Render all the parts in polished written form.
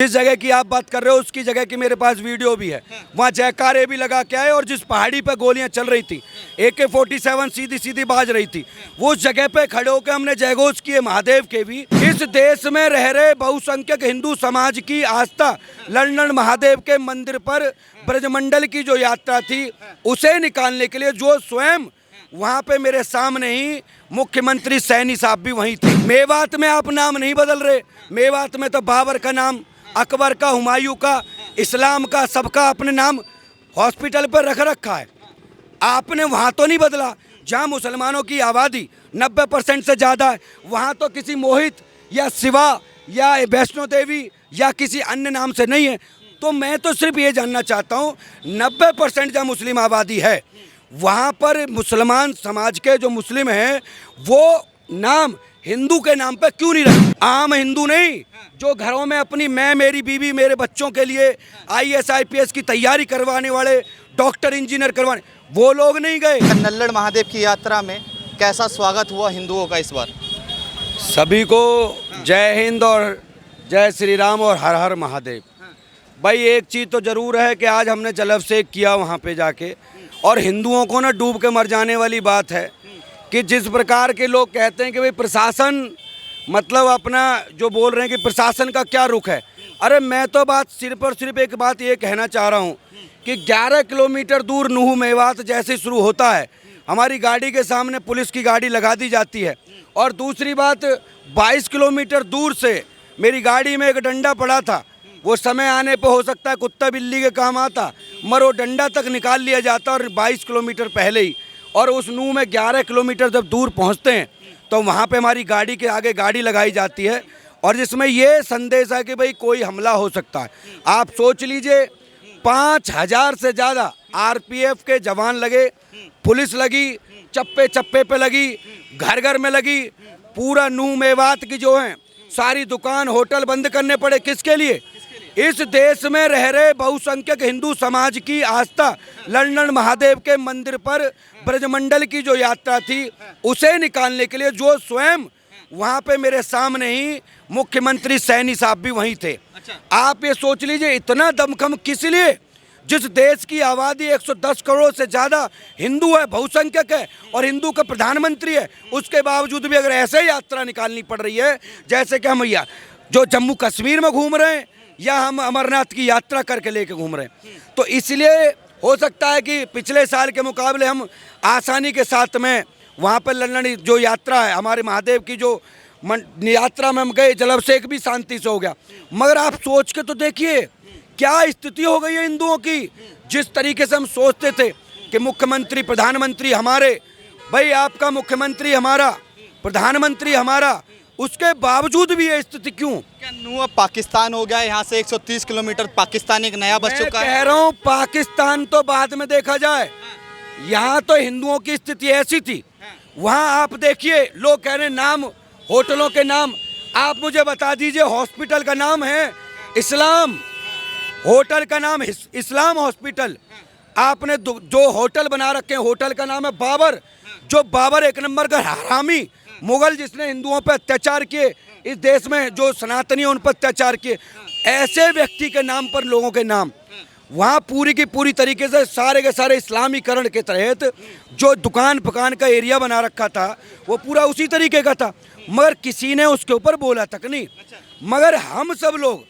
जिस जगह की आप बात कर रहे हो उसकी जगह की मेरे पास वीडियो भी है। वहाँ जयकारे भी लगा के आए और जिस पहाड़ी पे गोलियां चल रही थी, AK-47 सीधी सीधी बाज रही थी, वो उस जगह पे खड़े होकर हमने जयघोष किए महादेव के भी। इस देश में रह रहे बहुसंख्यक हिंदू समाज की आस्था लंदन महादेव के मंदिर पर ब्रजमंडल की जो यात्रा थी उसे निकालने के लिए जो स्वयं वहाँ पे मेरे सामने ही मुख्यमंत्री सैनी साहब भी वहीं थे। मेवात में आप नाम नहीं बदल रहे, मेवात में तो बाबर का नाम, अकबर का, हुमायूं का, इस्लाम का, सबका अपने नाम हॉस्पिटल पर रख रखा है। आपने वहाँ तो नहीं बदला। जहाँ मुसलमानों की आबादी 90% से ज़्यादा है वहाँ तो किसी मोहित या शिवा या वैष्णो देवी या किसी अन्य नाम से नहीं है। तो मैं तो सिर्फ ये जानना चाहता हूँ 90% जहाँ मुस्लिम आबादी है वहाँ पर मुसलमान समाज के जो मुस्लिम हैं वो नाम हिंदू के नाम पे क्यों नहीं रखे? आम हिंदू नहीं, जो घरों में अपनी मैं, मेरी बीवी, मेरे बच्चों के लिए IAS IPS की तैयारी करवाने वाले, डॉक्टर इंजीनियर करवाने, वो लोग नहीं गए। नल्लड़ महादेव की यात्रा में कैसा स्वागत हुआ हिंदुओं का इस बार? सभी को जय हिंद और जय श्री राम और हर हर महादेव। भाई एक चीज़ तो ज़रूर है कि आज हमने जलाभिषेक किया वहाँ पे जाके, और हिंदुओं को ना डूब के मर जाने वाली बात है कि जिस प्रकार के लोग कहते हैं कि भाई प्रशासन मतलब अपना जो बोल रहे हैं कि प्रशासन का क्या रुख है। अरे मैं तो बात सिर्फ और सिर्फ एक बात ये कहना चाह रहा हूँ कि 11 किलोमीटर दूर नूह मेवात जैसे शुरू होता है हमारी गाड़ी के सामने पुलिस की गाड़ी लगा दी जाती है, और दूसरी बात 22 किलोमीटर दूर से मेरी गाड़ी में एक डंडा पड़ा था, वो समय आने पर हो सकता है कुत्ता बिल्ली के काम आता, मगर वो डंडा तक निकाल लिया जाता और 22 किलोमीटर पहले ही। और उस नूह में 11 किलोमीटर जब दूर पहुंचते हैं तो वहाँ पे हमारी गाड़ी के आगे गाड़ी लगाई जाती है और जिसमें ये संदेश है कि भाई कोई हमला हो सकता है। आप सोच लीजिए 5000 से ज़्यादा RPF के जवान लगे, पुलिस लगी, चप्पे चप्पे पे लगी, घर घर में लगी, पूरा नूह मेवात की जो है सारी दुकान होटल बंद करने पड़े। किसके लिए? इस देश में रह रहे बहुसंख्यक हिंदू समाज की आस्था लंदन महादेव के मंदिर पर ब्रजमंडल की जो यात्रा थी उसे निकालने के लिए जो स्वयं वहाँ पे मेरे सामने ही मुख्यमंत्री सैनी साहब भी वहीं थे। आप ये सोच लीजिए इतना दमखम किस लिए? जिस देश की आबादी 110 करोड़ से ज़्यादा हिंदू है, बहुसंख्यक है और हिंदू का प्रधानमंत्री है, उसके बावजूद भी अगर ऐसे यात्रा निकालनी पड़ रही है जैसे कि हम जो जम्मू कश्मीर में घूम रहे हैं या हम अमरनाथ की यात्रा करके लेके घूम रहे हैं, तो इसलिए हो सकता है कि पिछले साल के मुकाबले हम आसानी के साथ में वहाँ पर लंदन जो यात्रा है हमारे महादेव की जो यात्रा में हम गए, जलाभिषेक भी शांति से हो गया। मगर आप सोच के तो देखिए क्या स्थिति हो गई है हिंदुओं की। जिस तरीके से हम सोचते थे कि मुख्यमंत्री प्रधानमंत्री हमारे, भाई आपका मुख्यमंत्री हमारा, प्रधानमंत्री हमारा, उसके बावजूद भी ये स्थिति क्यों? क्या नूह अब पाकिस्तान हो गया? यहाँ से 130 किलोमीटर पाकिस्तान एक नया बस चुका है। कह रहा हूँ पाकिस्तान तो बाद में देखा जाए, यहाँ तो हिंदुओं की स्थिति ऐसी थी। वहाँ आप देखिए लोग कह रहे हैं नाम, होटलों के नाम, आप मुझे बता दीजिए हॉस्पिटल का नाम है इस्लाम, होटल का नाम इस्लाम हॉस्पिटल। आपने जो होटल बना रखे हैं होटल का नाम है बाबर, जो बाबर एक नंबर का हरामी मुगल जिसने हिंदुओं पर अत्याचार किए, इस देश में जो सनातनी उन पर अत्याचार किए, ऐसे व्यक्ति के नाम पर लोगों के नाम वहाँ पूरी की पूरी तरीके से सारे के सारे इस्लामीकरण के तहत जो दुकान पकान का एरिया बना रखा था वो पूरा उसी तरीके का था, मगर किसी ने उसके ऊपर बोला तक नहीं। मगर हम सब लोग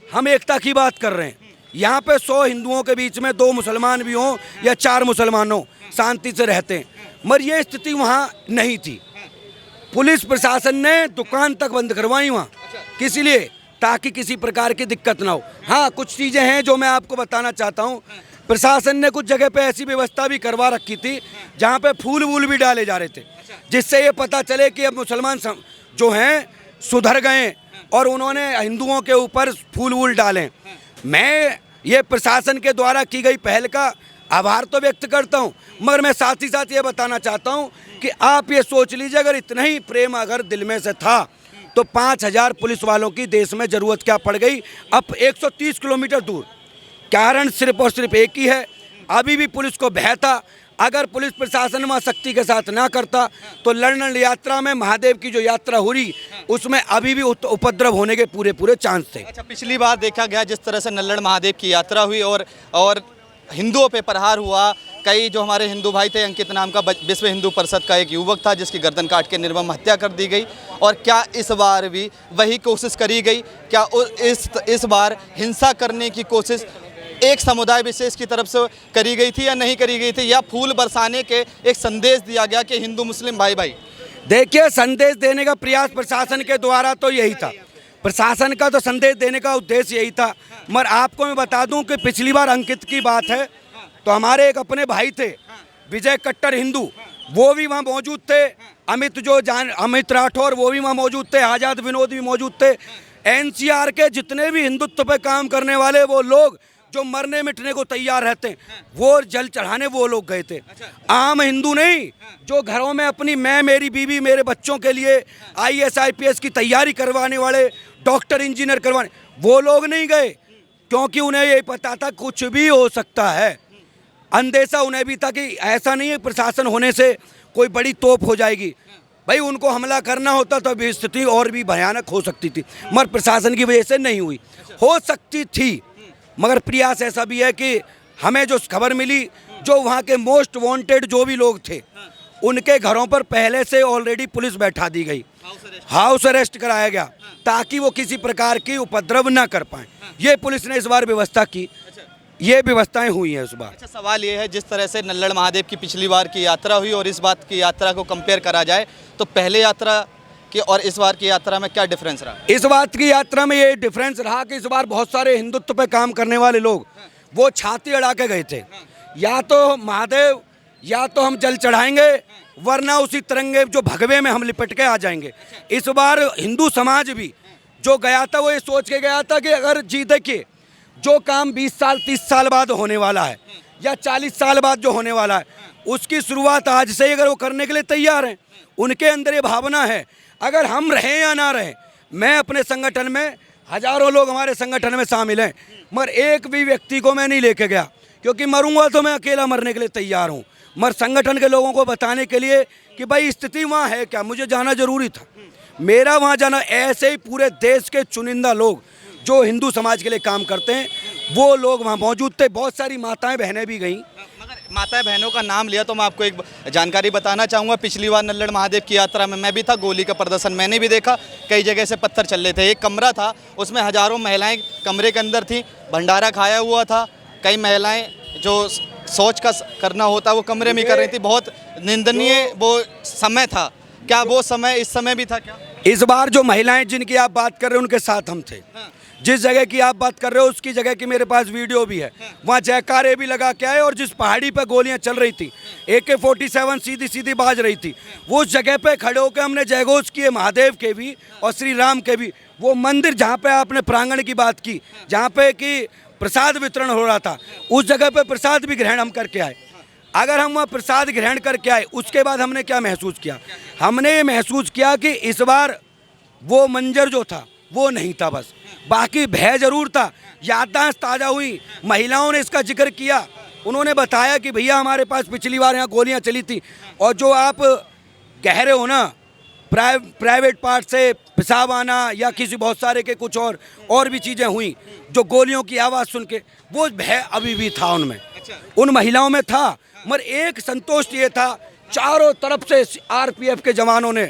हम एकता की बात कर रहे हैं। यहाँ पे 100 हिंदुओं के बीच में 2 मुसलमान भी हों या 4 मुसलमान हों, शांति से रहते हैं, मगर ये स्थिति वहाँ नहीं थी। पुलिस प्रशासन ने दुकान तक बंद करवाई वहाँ, किस लिए? ताकि किसी प्रकार की दिक्कत ना हो। हाँ, कुछ चीज़ें हैं जो मैं आपको बताना चाहता हूँ। प्रशासन ने कुछ जगह पे ऐसी व्यवस्था भी करवा रखी थी जहाँ पे फूल वूल भी डाले जा रहे थे, जिससे ये पता चले कि अब मुसलमान जो हैं सुधर गए और उन्होंने हिंदुओं के ऊपर फूल वूल डालें। मैं ये प्रशासन के द्वारा की गई पहल का आभार तो व्यक्त करता हूँ, मगर मैं साथ ही साथ ये बताना चाहता हूँ कि आप ये सोच लीजिए अगर इतना ही प्रेम अगर दिल में से था तो 5000 पुलिस वालों की देश में ज़रूरत क्या पड़ गई अब 130 किलोमीटर दूर? कारण सिर्फ और सिर्फ एक ही है, अभी भी पुलिस को भय था, अगर पुलिस प्रशासन वहाँ सख्ती के साथ ना करता तो लंदन यात्रा में महादेव की जो यात्रा हो रही उसमें अभी भी उपद्रव होने के पूरे पूरे चांस थे। अच्छा, पिछली बार देखा गया जिस तरह से नल्लड़ महादेव की यात्रा हुई और हिंदुओं पे प्रहार हुआ, कई जो हमारे हिंदू भाई थे, अंकित नाम का विश्व हिंदू परिषद का एक युवक था जिसकी गर्दन काट के निर्मम हत्या कर दी गई। और क्या इस बार भी वही कोशिश करी गई? क्या इस बार हिंसा करने की कोशिश एक समुदाय विशेष की तरफ से करी गई थी या नहीं करी गई थी, या फूल बरसाने के एक संदेश दिया गया कि हिंदू मुस्लिम भाई भाई? देखिए, संदेश देने का प्रयास प्रशासन के द्वारा तो यही था, प्रशासन का तो संदेश देने का उद्देश्य यही था। मगर आपको मैं बता दूं कि पिछली बार अंकित की बात है तो हमारे एक अपने भाई थे विजय कट्टर हिंदू, वो भी वहाँ मौजूद थे। अमित राठौर वो भी वहाँ मौजूद थे। आज़ाद विनोद भी मौजूद थे। एनसीआर के जितने भी हिंदुत्व पे काम करने वाले वो लोग जो मरने मिटने को तैयार रहते हैं वो जल चढ़ाने वो लोग गए थे। आम हिंदू नहीं, जो घरों में अपनी मैं, मेरी बीवी, मेरे बच्चों के लिए IAS IPS की तैयारी करवाने वाले, डॉक्टर इंजीनियर करवाने, वो लोग नहीं गए क्योंकि उन्हें ये पता था कुछ भी हो सकता है। अंदेशा उन्हें भी था कि ऐसा नहीं है प्रशासन होने से कोई बड़ी तोप हो जाएगी। भाई उनको हमला करना होता तो अभी स्थिति और भी भयानक हो सकती थी, मगर प्रशासन की वजह से नहीं हुई। हो सकती थी, मगर प्रयास ऐसा भी है कि हमें जो खबर मिली, जो वहाँ के मोस्ट वांटेड जो भी लोग थे उनके घरों पर पहले से ऑलरेडी पुलिस बैठा दी गई, हाउस अरेस्ट कराया गया ताकि वो किसी प्रकार की उपद्रव ना कर पाए। ये पुलिस ने इस बार व्यवस्था की, ये व्यवस्थाएं हुई हैं इस बार। अच्छा, सवाल ये है, जिस तरह से नल्लड़ महादेव की पिछली बार की यात्रा हुई और इस बात की यात्रा को कंपेयर करा जाए तो पहले यात्रा की और इस बार की यात्रा में क्या डिफरेंस रहा? इस बात की यात्रा में ये डिफरेंस रहा कि इस बार बहुत सारे हिंदुत्व पे काम करने वाले लोग वो छाती अड़ा के गए थे, या तो महादेव या तो हम जल चढ़ाएंगे वरना उसी तिरंगे जो भगवे में हम लिपट के आ जाएंगे। इस बार हिंदू समाज भी जो गया था वो ये सोच के गया था कि अगर जी देखिए जो काम 20 साल 30 साल बाद होने वाला है या 40 साल बाद जो होने वाला है उसकी शुरुआत आज से ही अगर वो करने के लिए तैयार हैं, उनके अंदर ये भावना है अगर हम रहें या ना रहें। मैं अपने संगठन में हजारों लोग हमारे संगठन में शामिल हैं, मगर एक भी व्यक्ति को मैं नहीं लेके गया क्योंकि मरूंगा तो मैं अकेला मरने के लिए तैयार हूँ, मगर संगठन के लोगों को बताने के लिए कि भाई स्थिति वहाँ है क्या, मुझे जाना जरूरी था, मेरा वहाँ जाना। ऐसे ही पूरे देश के चुनिंदा लोग जो हिंदू समाज के लिए काम करते हैं वो लोग वहाँ मौजूद थे। बहुत सारी माताएं बहनें भी गईं। मगर माताएं बहनों का नाम लिया तो मैं आपको एक जानकारी बताना चाहूँगा। पिछली बार नल्लड़ महादेव की यात्रा में मैं भी था, गोली का प्रदर्शन मैंने भी देखा, कई जगह से पत्थर चल रहे थे। एक कमरा था उसमें हजारों महिलाएं कमरे के अंदर थी, भंडारा खाया हुआ था, कई महिलाएं जो शौच का करना होता वो कमरे में कर रही थी। बहुत निंदनीय वो समय था। क्या वो समय इस समय भी था क्या? इस बार जो महिलाएं जिनकी आप बात कर रहे हो उनके साथ हम थे। जिस जगह की आप बात कर रहे हो उसकी जगह की मेरे पास वीडियो भी है, वहाँ जयकारे भी लगा के आए और जिस पहाड़ी पर गोलियां चल रही थी AK-47 सीधी सीधी बाज रही थी, वो उस जगह पे खड़े होकर हमने जयघोष किए महादेव के भी और श्री राम के भी। वो मंदिर जहाँ पे आपने प्रांगण की बात की, जहाँ पे कि प्रसाद वितरण हो रहा था, उस जगह पे प्रसाद भी ग्रहण हम करके आए। अगर हम वहाँ प्रसाद ग्रहण करके आए उसके बाद हमने क्या महसूस किया? हमने ये महसूस किया कि इस बार वो मंजर जो था वो नहीं था, बस बाकी भय जरूर था। याददाश्त ताज़ा हुई, महिलाओं ने इसका जिक्र किया, उन्होंने बताया कि भैया हमारे पास पिछली बार यहाँ गोलियाँ चली थी और जो आप कह रहे हो ना प्राइवेट पार्ट से पेशाब आना या किसी बहुत सारे के कुछ और भी चीज़ें हुई, जो गोलियों की आवाज़ सुन के वो भय अभी भी था उनमें, उन महिलाओं में था। मगर एक संतोष ये था, चारों तरफ से RPF के जवानों ने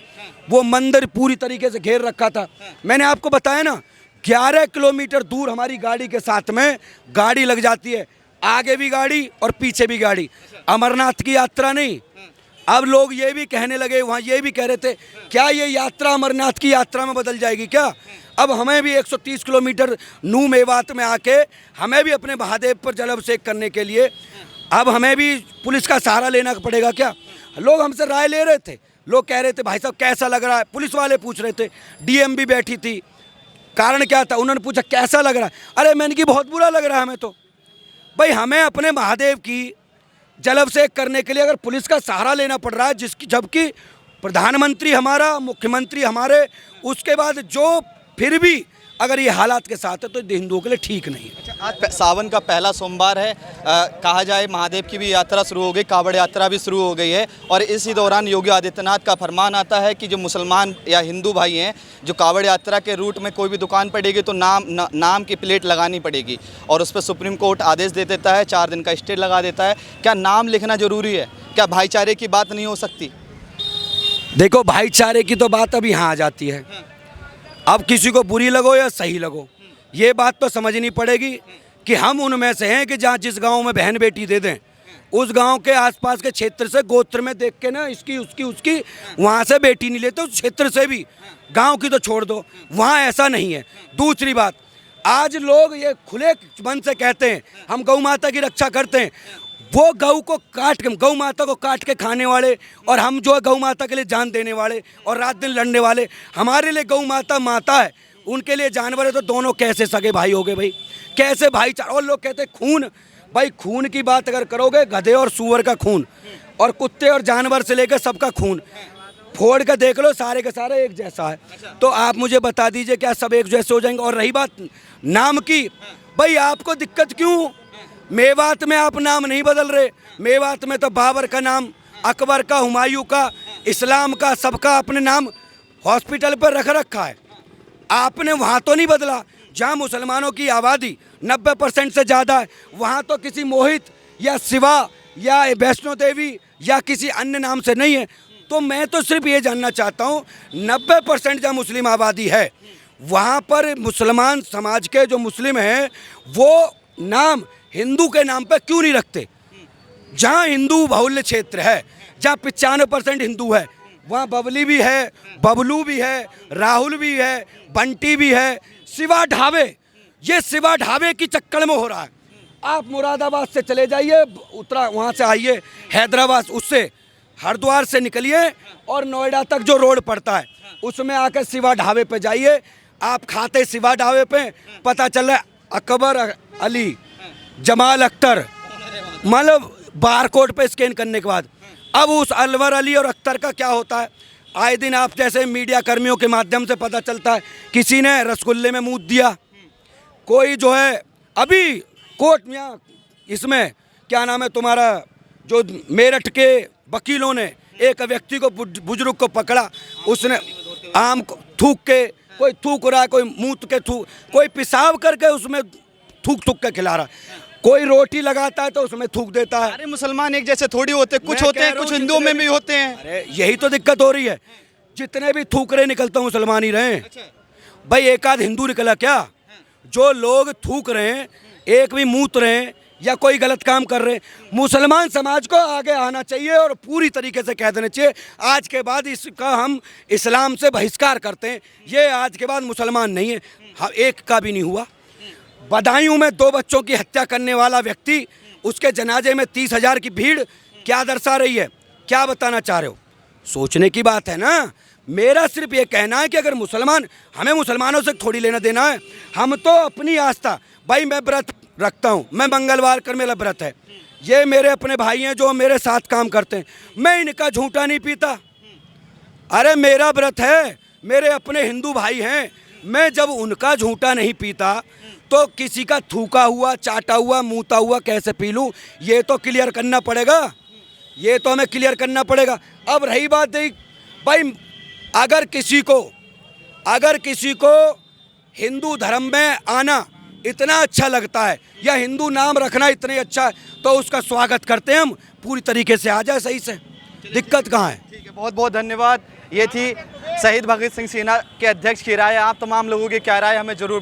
वो मंदिर पूरी तरीके से घेर रखा था। मैंने आपको बताया ना 11 किलोमीटर दूर हमारी गाड़ी के साथ में गाड़ी लग जाती है, आगे भी गाड़ी और पीछे भी गाड़ी। अमरनाथ की यात्रा नहीं। अब लोग ये भी कहने लगे, वहाँ ये भी कह रहे थे क्या ये यात्रा अमरनाथ की यात्रा में बदल जाएगी क्या? अब हमें भी 130 किलोमीटर नू मेवात में आके हमें भी अपने महादेव पर जलाभिषेक करने के लिए अब हमें भी पुलिस का सहारा लेना पड़ेगा क्या? लोग हमसे राय ले रहे थे, लोग कह रहे थे भाई साहब कैसा लग रहा है, पुलिस वाले पूछ रहे थे, DM भी बैठी थी, कारण क्या था, उन्होंने पूछा कैसा लग रहा है, अरे मैंने कि बहुत बुरा लग रहा है हमें। तो भाई हमें अपने महादेव की जलाभिषेक करने के लिए अगर पुलिस का सहारा लेना पड़ रहा है, जबकि प्रधानमंत्री हमारा, मुख्यमंत्री हमारे, उसके बाद जो फिर भी अगर ये हालात के साथ है तो हिंदुओं के लिए ठीक नहीं है। अच्छा, आज सावन का पहला सोमवार है, कहा जाए महादेव की भी यात्रा शुरू हो गई, कांवड़ यात्रा भी शुरू हो गई है, और इसी दौरान योगी आदित्यनाथ का फरमान आता है कि जो मुसलमान या हिंदू भाई हैं, जो कांवड़ यात्रा के रूट में कोई भी दुकान पड़ेगी तो नाम की प्लेट लगानी पड़ेगी, और उस पर सुप्रीम कोर्ट आदेश दे देता है, 4 दिन का स्टे लगा देता है। क्या नाम लिखना जरूरी है? क्या भाईचारे की बात नहीं हो सकती? देखो, भाईचारे की तो बात अभी यहाँ आ जाती है। अब किसी को बुरी लगो या सही लगो, ये बात तो समझनी पड़ेगी कि हम उनमें से हैं कि जहाँ जिस गांव में बहन बेटी दे दें, उस गांव के आसपास के क्षेत्र से गोत्र में देख के ना इसकी उसकी उसकी वहाँ से बेटी नहीं लेते, उस क्षेत्र से भी। गांव की तो छोड़ दो, वहाँ ऐसा नहीं है। दूसरी बात, आज लोग ये खुले मन से कहते हैं हम गौ माता की रक्षा करते हैं। वो गौ को काट के, गौ माता को काट के खाने वाले, और हम जो है गौ माता के लिए जान देने वाले और रात दिन लड़ने वाले, हमारे लिए गौ माता माता है, उनके लिए जानवर है। तो दोनों कैसे सगे भाई हो गए भाई? कैसे भाईचारा? और लोग कहते हैं खून, भाई खून की बात अगर करोगे, गधे और सूअर का खून और कुत्ते और जानवर से लेकर सबका खून फोड़ कर देख लो, सारे के सारे एक जैसा है। तो आप मुझे बता दीजिए क्या सब एक जैसे हो जाएंगे? और रही बात नाम की, भाई आपको दिक्कत क्यों? मेवात में आप नाम नहीं बदल रहे। मेवात में तो बाबर का नाम, अकबर का, हुमायूं का, इस्लाम का, सबका अपने नाम हॉस्पिटल पर रख रखा है। आपने वहाँ तो नहीं बदला। जहाँ मुसलमानों की आबादी 90% से ज़्यादा है, वहाँ तो किसी मोहित या शिवा या वैष्णो देवी या किसी अन्य नाम से नहीं है। तो मैं तो सिर्फ ये जानना चाहता हूँ, 90% जहाँ मुस्लिम आबादी है, वहाँ पर मुसलमान समाज के जो मुस्लिम हैं वो नाम हिंदू के नाम पे क्यों नहीं रखते? जहाँ हिंदू बाहुल्य क्षेत्र है, जहाँ 95% हिंदू है, वहाँ बबली भी है, बबलू भी है, राहुल भी है, बंटी भी है, शिवा ढाबे, ये शिवा ढाबे की चक्कर में हो रहा है। आप मुरादाबाद से चले जाइए, उत्तरा वहाँ से आइए हैदराबाद, उससे हरिद्वार से निकलिए और नोएडा तक जो रोड पड़ता है उसमें आकर शिवा ढाबे पे जाइए। आप खाते शिवा ढाबे पे, पता चल रहा है अकबर अली, जमाल अख्तर, मतलब बारकोड पे स्कैन करने के बाद अब उस अलवर अली और अख्तर का क्या होता है? आए दिन आप जैसे मीडिया कर्मियों के माध्यम से पता चलता है, किसी ने रसगुल्ले में मूत दिया, कोई जो है अभी कोर्ट में, इसमें क्या नाम है तुम्हारा, जो मेरठ के वकीलों ने एक व्यक्ति को, बुजुर्ग को पकड़ा, उसने आम को थूक के, कोई थूक रहा है, कोई मूत के थूक, कोई पेशाब करके उसमें थूक के खिला रहा है, कोई रोटी लगाता है तो उसमें थूक देता है। अरे मुसलमान एक जैसे थोड़ी होते, कुछ होते हैं, कुछ हिंदुओं में भी होते हैं। अरे यही तो दिक्कत हो रही है, जितने भी थूक रहे निकलते मुसलमान ही रहे। भाई एक आध हिंदू निकला क्या? जो लोग थूक रहे हैं, एक भी मूत रहे हैं या कोई गलत काम कर रहे हैं, मुसलमान समाज को आगे आना चाहिए और पूरी तरीके से कह देना चाहिए आज के बाद इसका हम इस्लाम से बहिष्कार करते हैं, ये आज के बाद मुसलमान नहीं है। एक का भी नहीं हुआ। बदायूं में 2 बच्चों की हत्या करने वाला व्यक्ति, उसके जनाजे में 30,000 की भीड़ क्या दर्शा रही है? क्या बताना चाह रहे हो? सोचने की बात है ना। मेरा सिर्फ ये कहना है कि अगर मुसलमान, हमें मुसलमानों से थोड़ी लेना देना है, हम तो अपनी आस्था, भाई मैं व्रत रखता हूँ, मैं मंगलवार कर मेरा व्रत है, ये मेरे अपने भाई हैं जो मेरे साथ काम करते हैं, मैं इनका झूठा नहीं पीता। अरे मेरा व्रत है, मेरे अपने हिंदू भाई हैं, मैं जब उनका झूठा नहीं पीता तो किसी का थूका हुआ, चाटा हुआ, मूता हुआ कैसे पी लूँ? ये तो क्लियर करना पड़ेगा, ये तो हमें क्लियर करना पड़ेगा। अब रही बात है भाई, अगर किसी को हिंदू धर्म में आना इतना अच्छा लगता है या हिंदू नाम रखना इतने अच्छा है तो उसका स्वागत करते हैं हम, पूरी तरीके से आ जाए सही से, दिक्कत कहाँ है? ठीक है, बहुत बहुत धन्यवाद। ये थी शहीद भगत सिंह सेना के अध्यक्ष की राय। आप तमाम लोगों की क्या राय हमें जरूर बताएं।